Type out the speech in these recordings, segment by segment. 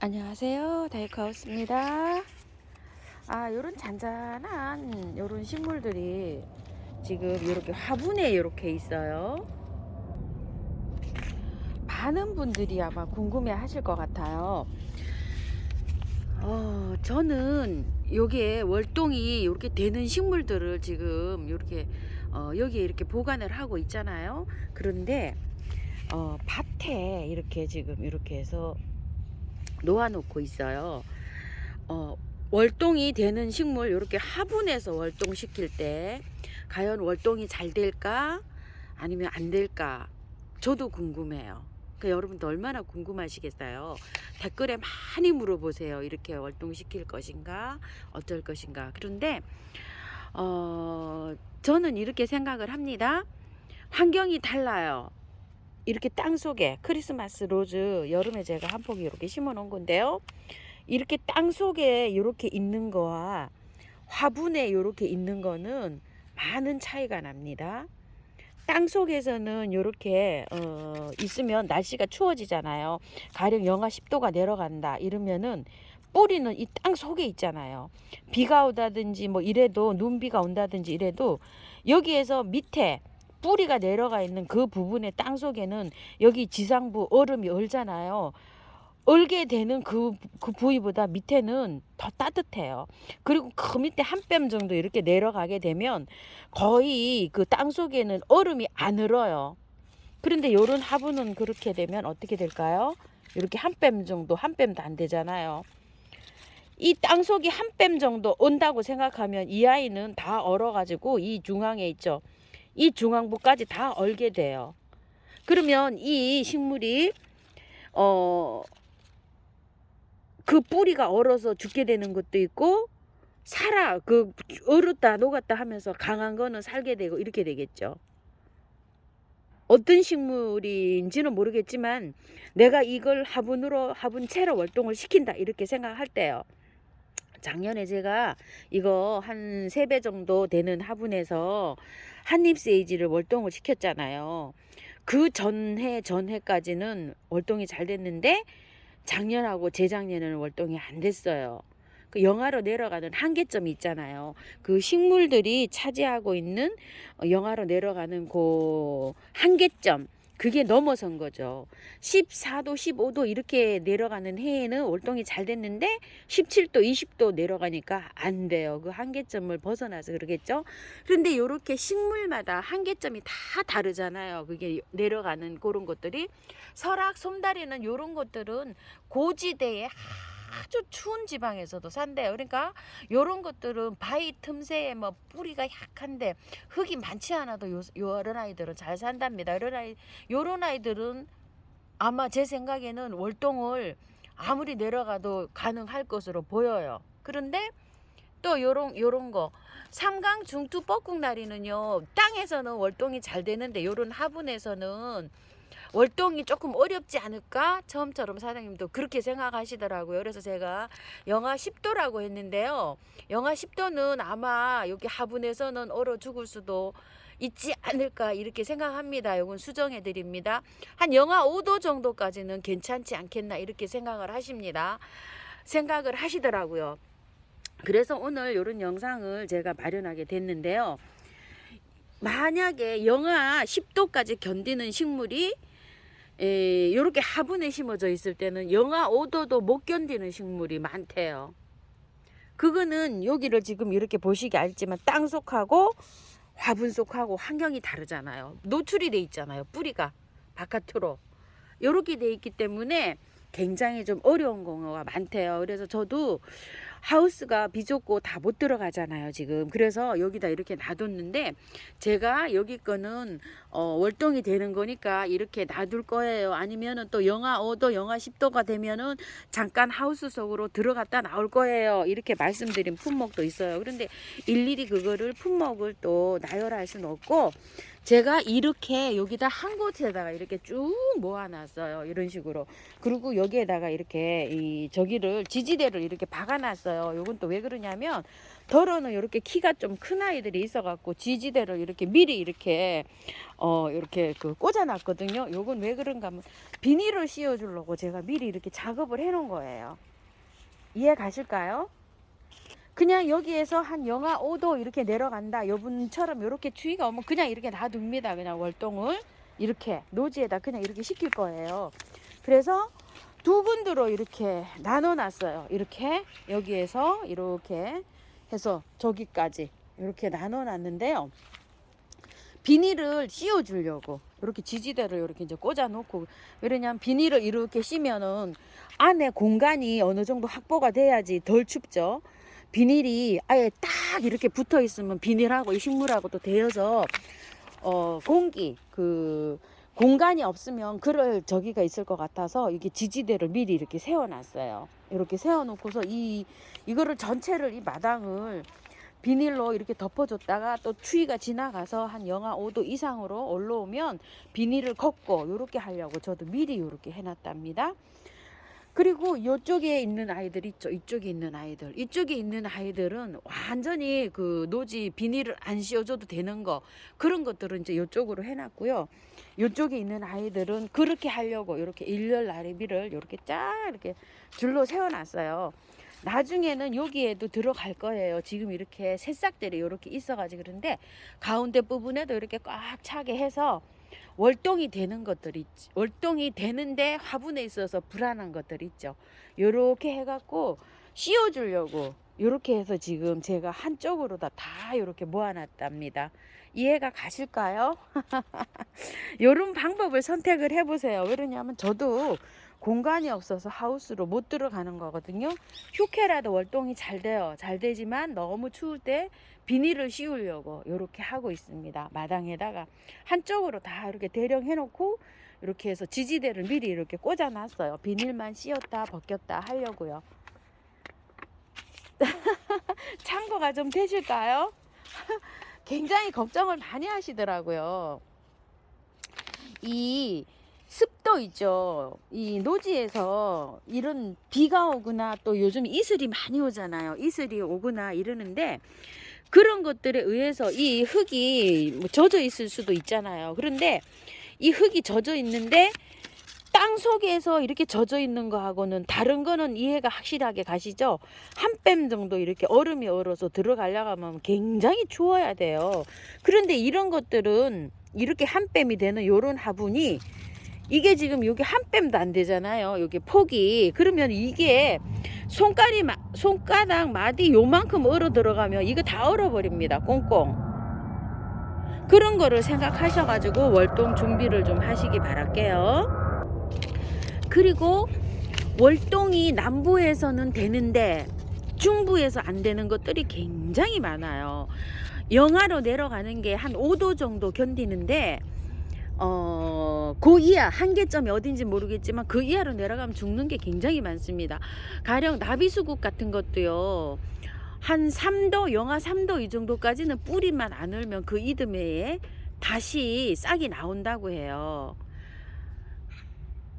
안녕하세요, 다이크하우스입니다. 요런 잔잔한 요런 식물들이 지금 이렇게 화분에 이렇게 있어요. 많은 분들이 아마 궁금해 하실 것 같아요. 저는 여기에 월동이 이렇게 되는 식물들을 지금 이렇게 여기에 이렇게 보관을 하고 있잖아요. 그런데 밭에 이렇게 지금 이렇게 해서 놓아 놓고 있어요. 월동이 되는 식물 이렇게 화분에서 월동시킬 때 과연 월동이 잘 될까 아니면 안 될까 저도 궁금해요. 여러분도 얼마나 궁금하시겠어요. 댓글에 많이 물어보세요. 이렇게 월동시킬 것인가 어쩔 것인가. 그런데 저는 이렇게 생각을 합니다. 환경이 달라요. 이렇게 땅속에 크리스마스 로즈 여름에 제가 한 포기 이렇게 심어 놓은 건데요. 이렇게 땅속에 이렇게 있는 거와 화분에 이렇게 있는 거는 많은 차이가 납니다. 땅속에서는 이렇게 있으면 날씨가 추워지잖아요. 가령 영하 10도가 내려간다 이러면은 뿌리는 이 땅 속에 있잖아요. 비가 오다든지 뭐 이래도 눈비가 온다든지 이래도 여기에서 밑에 뿌리가 내려가 있는 그 부분의 땅 속에는 여기 지상부 얼음이 얼잖아요. 얼게 되는 그 부위보다 밑에는 더 따뜻해요. 그리고 그 밑에 한 뼘 정도 이렇게 내려가게 되면 거의 그 땅 속에는 얼음이 안 얼어요. 그런데 요런 화분은 그렇게 되면 어떻게 될까요? 이렇게 한 뼘 정도, 한 뼘도 안 되잖아요. 이 땅속이 한 뼘 정도 온다고 생각하면 이 아이는 다 얼어가지고 이 중앙에 있죠. 이 중앙부까지 다 얼게 돼요. 그러면 이 식물이 그 뿌리가 얼어서 죽게 되는 것도 있고 얼었다 녹았다 하면서 강한 거는 살게 되고 이렇게 되겠죠. 어떤 식물인지는 모르겠지만 내가 이걸 화분채로 월동을 시킨다 이렇게 생각할 때요. 작년에 제가 이거 한 3배 정도 되는 화분에서 한잎세이지를 월동을 시켰잖아요. 그 전해까지는 월동이 잘 됐는데 작년하고 재작년에는 월동이 안 됐어요. 그 영하로 내려가는 한계점이 있잖아요. 그 식물들이 차지하고 있는 영하로 내려가는 그 한계점, 그게 넘어선 거죠. 14도, 15도 이렇게 내려가는 해에는 월동이 잘 됐는데 17도, 20도 내려가니까 안 돼요. 그 한계점을 벗어나서 그러겠죠. 그런데 이렇게 식물마다 한계점이 다 다르잖아요. 그게 내려가는 그런 것들이. 설악, 솜다리는 이런 것들은 고지대에 아주 추운 지방에서도 산대요. 그러니까 요런 것들은 바위 틈새에 뭐 뿌리가 약한데 흙이 많지 않아도 요런 아이들은 잘 산답니다. 요런 아이들은 아마 제 생각에는 월동을 아무리 내려가도 가능할 것으로 보여요. 그런데 또 요런 거 삼강 중투 뻐꾹나리는요 땅에서는 월동이 잘 되는데 요런 화분에서는 월동이 조금 어렵지 않을까? 처음처럼 사장님도 그렇게 생각하시더라고요. 그래서 제가 영하 10도라고 했는데요. 영하 10도는 아마 여기 화분에서는 얼어 죽을 수도 있지 않을까 이렇게 생각합니다. 이건 수정해 드립니다. 한 영하 5도 정도까지는 괜찮지 않겠나 이렇게 생각을 하시더라고요. 그래서 오늘 이런 영상을 제가 마련하게 됐는데요. 만약에 영하 10도까지 견디는 식물이 이렇게 화분에 심어져 있을 때는 영하 5도도 못 견디는 식물이 많대요. 그거는 여기를 지금 이렇게 보시기 알지만 땅 속하고 화분 속하고 환경이 다르잖아요. 노출이 돼 있잖아요. 뿌리가 바깥으로 이렇게 돼 있기 때문에 굉장히 좀 어려운 경우가 많대요. 그래서 저도 하우스가 비좁고 다 못 들어가잖아요 지금. 그래서 여기다 이렇게 놔뒀는데 제가 여기 거는 월동이 되는 거니까 이렇게 놔둘 거예요. 아니면은 또 영하 5도 영하 10도가 되면은 잠깐 하우스 속으로 들어갔다 나올 거예요. 이렇게 말씀드린 품목도 있어요. 그런데 일일이 그거를 품목을 또 나열할 수는 없고 제가 이렇게 여기다 한 곳에다가 이렇게 쭉 모아놨어요. 이런 식으로. 그리고 여기에다가 이렇게 저기를 지지대를 이렇게 박아놨어요. 있어요. 요건 또 왜 그러냐면 덜어는 이렇게 키가 좀 큰 아이들이 있어갖고 지지대를 이렇게 미리 이렇게 이렇게 그 꽂아놨거든요. 요건 왜 그런가 하면 비닐을 씌워주려고 제가 미리 이렇게 작업을 해놓은 거예요. 이해 가실까요? 그냥 여기에서 한 영하 5도 이렇게 내려간다. 요분처럼 이렇게 추위가 오면 그냥 이렇게 놔둡니다. 그냥 월동을 이렇게 노지에다 그냥 이렇게 시킬 거예요. 그래서 두 군드로 이렇게 나눠 놨어요. 이렇게 여기에서 이렇게 해서 저기까지 이렇게 나눠 놨는데요. 비닐을 씌워 주려고 이렇게 지지대를 이렇게 이제 꽂아 놓고, 왜냐면 비닐을 이렇게 씌면은 안에 공간이 어느 정도 확보가 돼야지 덜 춥죠. 비닐이 아예 딱 이렇게 붙어 있으면 비닐하고 이 식물하고 또 데여서 공기 그 공간이 없으면 그럴 저기가 있을 것 같아서 이게 지지대를 미리 이렇게 세워놨어요. 이렇게 세워놓고서 이거를 전체를 이 마당을 비닐로 이렇게 덮어줬다가 또 추위가 지나가서 한 영하 5도 이상으로 올라오면 비닐을 걷고 이렇게 하려고 저도 미리 이렇게 해놨답니다. 그리고 이쪽에 있는 아이들 있죠. 이쪽에 있는 아이들. 이쪽에 있는 아이들은 완전히 그 노지 비닐을 안 씌워줘도 되는 거, 그런 것들은 이제 이쪽으로 해놨고요. 이쪽에 있는 아이들은 그렇게 하려고 이렇게 일렬 나래비를 이렇게 쫙 이렇게 줄로 세워놨어요. 나중에는 여기에도 들어갈 거예요. 지금 이렇게 새싹들이 이렇게 있어가지고 그런데 가운데 부분에도 이렇게 꽉 차게 해서 월동이 되는 것들 있지. 월동이 되는데 화분에 있어서 불안한 것들 있죠. 요렇게 해갖고 씌워주려고 요렇게 해서 지금 제가 한쪽으로 다 요렇게 모아놨답니다. 이해가 가실까요? 요런 방법을 선택을 해보세요. 왜냐면 저도 공간이 없어서 하우스로 못 들어가는 거거든요. 휴케라도 월동이 잘 돼요. 잘 되지만 너무 추울 때 비닐을 씌우려고 이렇게 하고 있습니다. 마당에다가 한쪽으로 다 이렇게 대령해 놓고 이렇게 해서 지지대를 미리 이렇게 꽂아 놨어요. 비닐만 씌웠다 벗겼다 하려고요. 참고가 좀 되실까요? 굉장히 걱정을 많이 하시더라고요. 이 습도 있죠. 이 노지에서 이런 비가 오거나 또 요즘 이슬이 많이 오잖아요. 이슬이 오거나 이러는데 그런 것들에 의해서 이 흙이 뭐 젖어 있을 수도 있잖아요. 그런데 이 흙이 젖어 있는데 땅 속에서 이렇게 젖어 있는 거하고는 다른 거는 이해가 확실하게 가시죠? 한 뺨 정도 이렇게 얼음이 얼어서 들어가려고 하면 굉장히 추워야 돼요. 그런데 이런 것들은 이렇게 한 뺨이 되는 요런 화분이 이게 지금 여기 한 뺨도 안 되잖아요. 여기 폭이. 그러면 이게 손가락 마디 요만큼 얼어 들어가면 이거 다 얼어버립니다. 꽁꽁. 그런 거를 생각하셔가지고 월동 준비를 좀 하시기 바랄게요. 그리고 월동이 남부에서는 되는데 중부에서 안 되는 것들이 굉장히 많아요. 영하로 내려가는 게 한 5도 정도 견디는데 그 이하 한계점이 어딘지 모르겠지만 그 이하로 내려가면 죽는 게 굉장히 많습니다. 가령 나비수국 같은 것도요, 한 3도 영하 3도 이 정도까지는 뿌리만 안 얼면 그 이듬해에 다시 싹이 나온다고 해요.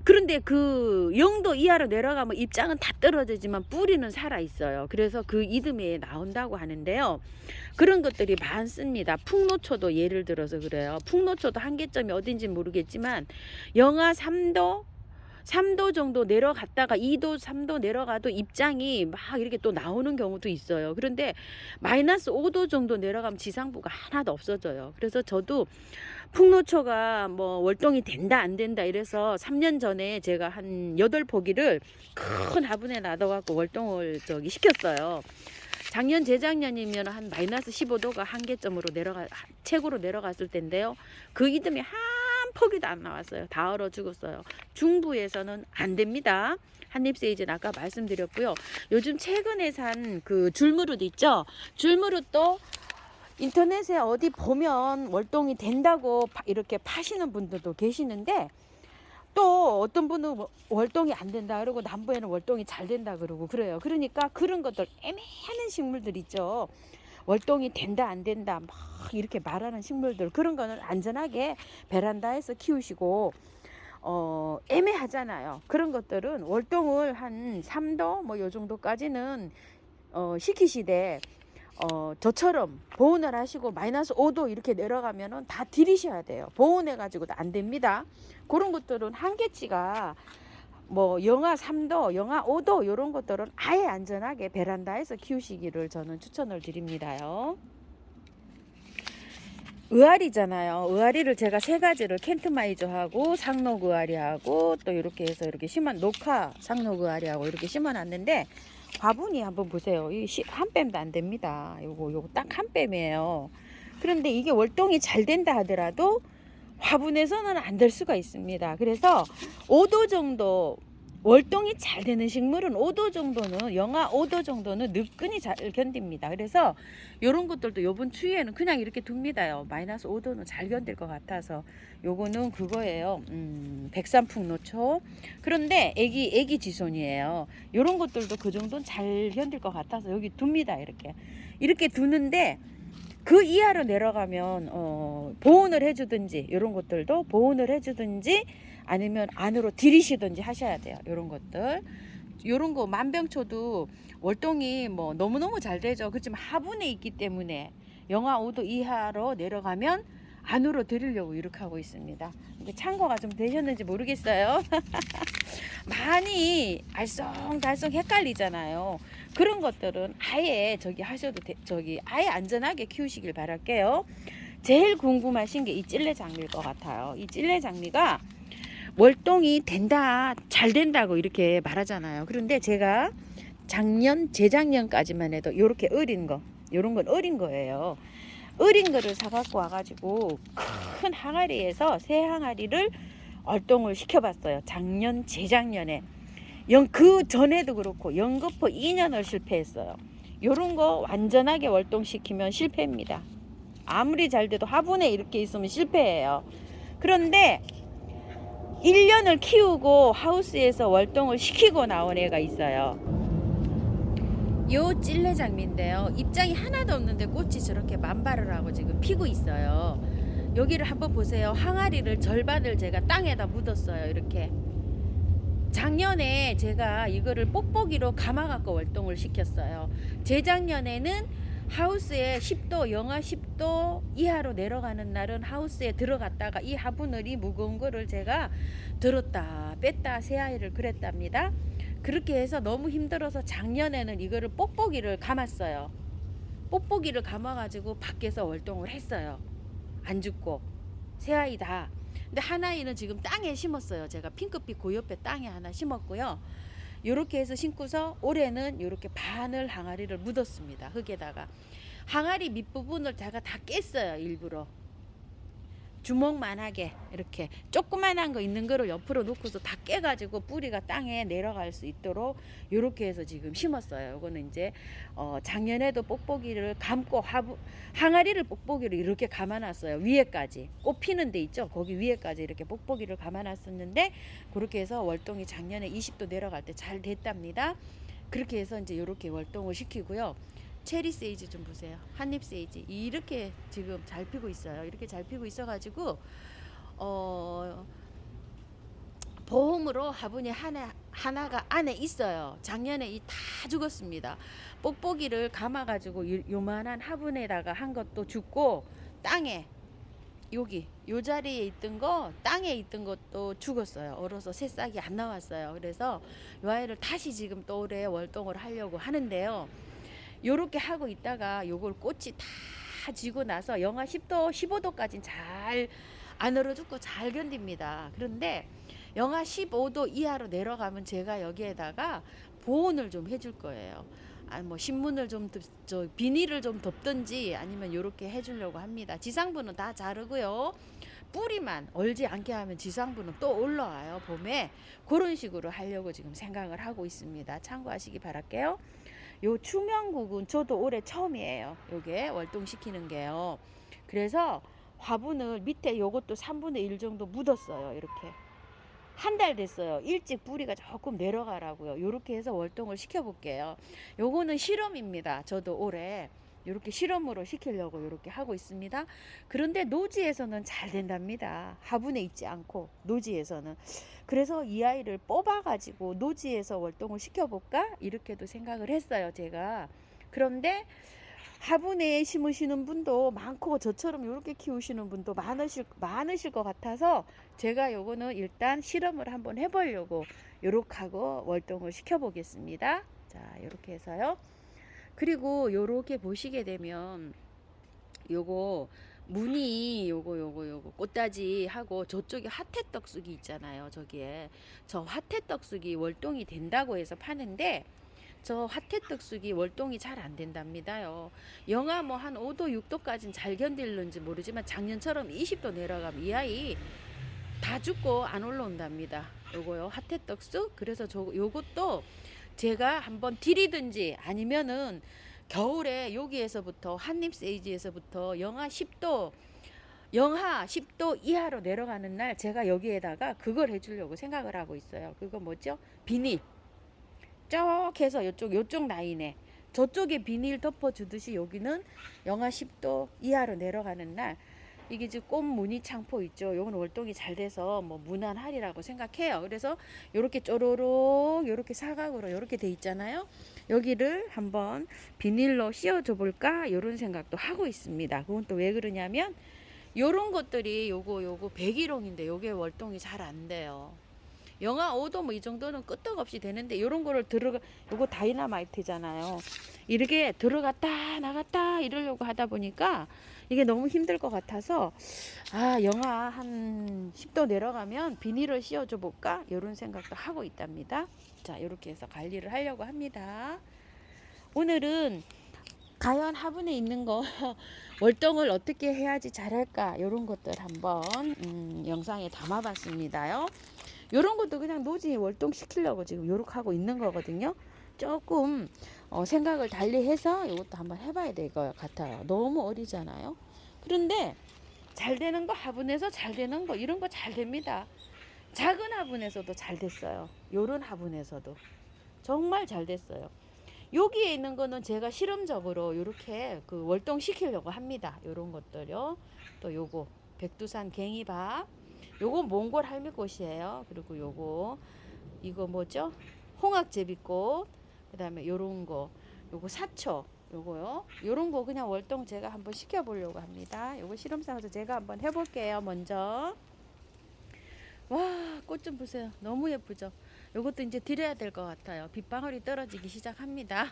그런데 그 0도 이하로 내려가면 입장은 다 떨어지지만 뿌리는 살아 있어요. 그래서 그 이듬해에 나온다고 하는데요. 그런 것들이 많습니다. 풍노초도 예를 들어서 그래요. 풍노초도 한계점이 어딘지 모르겠지만 영하 3도 정도 내려갔다가 2도 3도 내려가도 입장이 막 이렇게 또 나오는 경우도 있어요. 그런데 마이너스 5도 정도 내려가면 지상부가 하나도 없어져요. 그래서 저도 풍노초가 뭐 월동이 된다 안 된다 이래서 3년 전에 제가 한 8포기를 큰 화분에 놔둬갖고 월동을 시켰어요. 작년 재작년이면 한 마이너스 15도가 한계점으로 최고로 내려갔을 텐데요. 그 이듬해 한 포기도 안 나왔어요. 다 얼어 죽었어요. 중부에서는 안 됩니다. 한잎세이지는 아까 말씀드렸고요. 요즘 최근에 산 그 줄무릇 있죠. 줄무릇도 인터넷에 어디 보면 월동이 된다고 이렇게 파시는 분들도 계시는데 또 어떤 분은 월동이 안 된다 그러고 남부에는 월동이 잘 된다 그러고 그래요. 그러니까 그런 것들 애매한 식물들 있죠. 월동이 된다 안 된다 막 이렇게 말하는 식물들, 그런 거는 안전하게 베란다에서 키우시고 애매하잖아요. 그런 것들은 월동을 한 3도 뭐 요 정도까지는 시키시되 저처럼 보온을 하시고 마이너스 5도 이렇게 내려가면은 다 들이셔야 돼요. 보온해 가지고도 안 됩니다. 그런 것들은 한계치가 뭐 영하 3도, 영하 5도 이런 것들은 아예 안전하게 베란다에서 키우시기를 저는 추천을 드립니다요. 의아리잖아요. 의아리를 제가 세 가지를 켄트마이저하고 상록 의아리하고 또 이렇게 해서 이렇게 녹화 상록 의아리하고 이렇게 심어놨는데 화분이 한번 보세요. 이 한 뺨도 안 됩니다. 요거 딱 한 뺨이에요. 그런데 이게 월동이 잘 된다 하더라도 화분에서는 안 될 수가 있습니다. 그래서 5도 정도 월동이 잘 되는 식물은 5도 정도는 영하 5도 정도는 느끈히 잘 견딥니다. 그래서 이런 것들도 요번 추위에는 그냥 이렇게 둡니다요. 마이너스 5도는 잘 견딜 것 같아서 요거는 그거예요. 백삼풍노초. 그런데 애기 지손이에요. 요런 것들도 그 정도는 잘 견딜 것 같아서 여기 둡니다. 이렇게 두는데 그 이하로 내려가면 보온을 해주든지 이런 것들도 보온을 해주든지 아니면 안으로 들이시든지 하셔야 돼요. 이런 것들, 이런 거 만병초도 월동이 뭐 너무너무 잘 되죠. 그렇지만 하분에 있기 때문에 영하 5도 이하로 내려가면 안으로 들이려고 이렇게 하고 있습니다. 참고가 좀 되셨는지 모르겠어요. 많이 알쏭달쏭 헷갈리잖아요. 그런 것들은 아예 아예 안전하게 키우시길 바랄게요. 제일 궁금하신 게 이 찔레장미일 것 같아요. 이 찔레장미가 월동이 된다, 잘 된다고 이렇게 말하잖아요. 그런데 제가 재작년까지만 해도 이렇게 어린 거, 이런 건 어린 거예요. 어린 거를 사갖고 와가지고 큰 항아리에서 새 항아리를 월동을 시켜봤어요. 재작년에. 그 전에도 그렇고 연거푸 2년을 실패했어요. 요런 거 완전하게 월동시키면 실패입니다. 아무리 잘 돼도 화분에 이렇게 있으면 실패해요. 그런데 1년을 키우고 하우스에서 월동을 시키고 나온 애가 있어요. 요 찔레장미인데요. 입장이 하나도 없는데 꽃이 저렇게 만발을 하고 지금 피고 있어요. 여기를 한번 보세요. 항아리를 절반을 제가 땅에다 묻었어요. 이렇게. 작년에 제가 이거를 뽁뽁이로 감아갖고 월동을 시켰어요. 재작년에는 하우스에 10도, 영하 10도 이하로 내려가는 날은 하우스에 들어갔다가 이 화분을 무거운 거를 제가 들었다 뺐다 새아이를 그랬답니다. 그렇게 해서 너무 힘들어서 작년에는 이거를 뽁뽁이를 감았어요. 뽁뽁이를 감아가지고 밖에서 월동을 했어요. 안 죽고 새아이 다. 근데 하나이는 지금 땅에 심었어요. 제가 핑크빛 그 옆에 땅에 하나 심었고요. 요렇게 해서 심고서 올해는 요렇게 바늘 항아리를 묻었습니다. 흙에다가. 항아리 밑부분을 제가 다 깼어요. 일부러. 주먹만하게 이렇게 조그만한 거 있는 거를 옆으로 놓고서 다 깨가지고 뿌리가 땅에 내려갈 수 있도록 이렇게 해서 지금 심었어요. 이거는 이제 작년에도 뽁뽁이를 감고 항아리를 뽁뽁이로 이렇게 감아놨어요. 위에까지 꽃 피는 데 있죠. 거기 위에까지 이렇게 뽁뽁이를 감아놨었는데 그렇게 해서 월동이 작년에 20도 내려갈 때 잘 됐답니다. 그렇게 해서 이제 이렇게 월동을 시키고요. 체리 세이지 좀 보세요. 한잎 세이지 이렇게 지금 잘 피고 있어요. 이렇게 잘 피고 있어가지고 보험으로 화분이 하나가 안에 있어요. 작년에 이 다 죽었습니다. 뽁뽁이를 감아가지고 요만한 화분에다가 한 것도 죽고 땅에 여기 요 자리에 있던 거 땅에 있던 것도 죽었어요. 얼어서 새싹이 안 나왔어요. 그래서 요 아이를 다시 지금 또 올해 월동을 하려고 하는데요. 요렇게 하고 있다가 요걸 꽃이 다 지고 나서 영하 10도 15도까지는 잘 안 얼어 죽고 잘 견딥니다. 그런데 영하 15도 이하로 내려가면 제가 여기에다가 보온을 좀 해줄 거예요. 뭐 신문을 좀 비닐을 좀 덮든지 아니면 요렇게 해주려고 합니다. 지상부는 다 자르고요. 뿌리만 얼지 않게 하면 지상부는 또 올라와요. 봄에 그런 식으로 하려고 지금 생각을 하고 있습니다. 참고하시기 바랄게요. 요 추명국은 저도 올해 처음이에요. 요게 월동시키는 게요. 그래서 화분을 밑에 요것도 3분의 1 정도 묻었어요. 이렇게 한 달 됐어요. 일찍 뿌리가 조금 내려가라고요. 요렇게 해서 월동을 시켜볼게요. 요거는 실험입니다. 저도 올해 이렇게 실험으로 시키려고 이렇게 하고 있습니다. 그런데 노지에서는 잘 된답니다. 화분에 있지 않고 노지에서는. 그래서 이 아이를 뽑아가지고 노지에서 월동을 시켜볼까? 이렇게도 생각을 했어요. 제가. 그런데 화분에 심으시는 분도 많고 저처럼 이렇게 키우시는 분도 많으실 것 같아서 제가 요거는 일단 실험을 한번 해보려고 요렇게 하고 월동을 시켜 보겠습니다. 자, 요렇게 해서요. 그리고 요렇게 보시게 되면 요거 무늬 요거 꽃다지 하고 저쪽에 화태떡쑥이 있잖아요. 저기에 저 화태떡쑥이 월동이 된다고 해서 파는데 저 화태떡쑥이 월동이 잘 안 된답니다요. 영하 뭐 한 5도 6도까지는 잘 견딜는지 모르지만 작년처럼 20도 내려가면 이 아이 다 죽고 안 올라온답니다. 요거요 화태떡쑥. 그래서 요것도 제가 한번 들이든지 아니면은 겨울에 여기에서부터 한림세이지에서부터 영하 10도 이하로 내려가는 날 제가 여기에다가 그걸 해주려고 생각을 하고 있어요. 그거 뭐죠? 비닐 쭉 해서 요쪽 라인에 저쪽에 비닐 덮어주듯이 여기는 영하 10도 이하로 내려가는 날 이게 지금 꽃 무늬 창포 있죠. 요건 월동이 잘 돼서 뭐 무난하리라고 생각해요. 그래서 요렇게 쪼로록 요렇게 사각으로 요렇게 돼 있잖아요. 여기를 한번 비닐로 씌워줘 볼까 요런 생각도 하고 있습니다. 그건 또 왜 그러냐면 요런 것들이 요거 백일홍인데 요게 월동이 잘 안 돼요. 영하 5도 뭐 이 정도는 끄떡없이 되는데 요런 거를 요거 다이너마이트잖아요. 이렇게 들어갔다 나갔다 이러려고 하다 보니까 이게 너무 힘들 것 같아서 영하 한 10도 내려가면 비닐을 씌워줘 볼까 이런 생각도 하고 있답니다. 자, 이렇게 해서 관리를 하려고 합니다. 오늘은 과연 화분에 있는 거 월동을 어떻게 해야지 잘할까 이런 것들 한번 영상에 담아봤습니다요. 이런 것도 그냥 노지 월동 시키려고 지금 요렇게 하고 있는 거거든요. 조금 생각을 달리 해서 이것도 한번 해봐야 될 것 같아요. 너무 어리잖아요. 그런데 잘 되는 거 화분에서 잘 되는 거 이런 거 잘 됩니다. 작은 화분에서도 잘 됐어요. 요런 화분에서도 정말 잘 됐어요. 여기에 있는 거는 제가 실험적으로 이렇게 그 월동 시키려고 합니다. 요런 것들요. 또 요거 백두산 갱이밥, 요거 몽골 할미꽃이에요. 그리고 이거 뭐죠? 홍학제비꽃. 그다음에 요런 거, 요거 사초, 요거요. 요런 거 그냥 월동 제가 한번 시켜 보려고 합니다. 요거 실험 삼아서 제가 한번 해볼게요. 먼저. 와, 꽃 좀 보세요. 너무 예쁘죠? 요것도 이제 드려야 될 것 같아요. 빗방울이 떨어지기 시작합니다.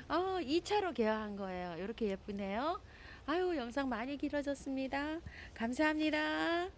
2차로 개화한 거예요. 이렇게 예쁘네요. 아유, 영상 많이 길어졌습니다. 감사합니다.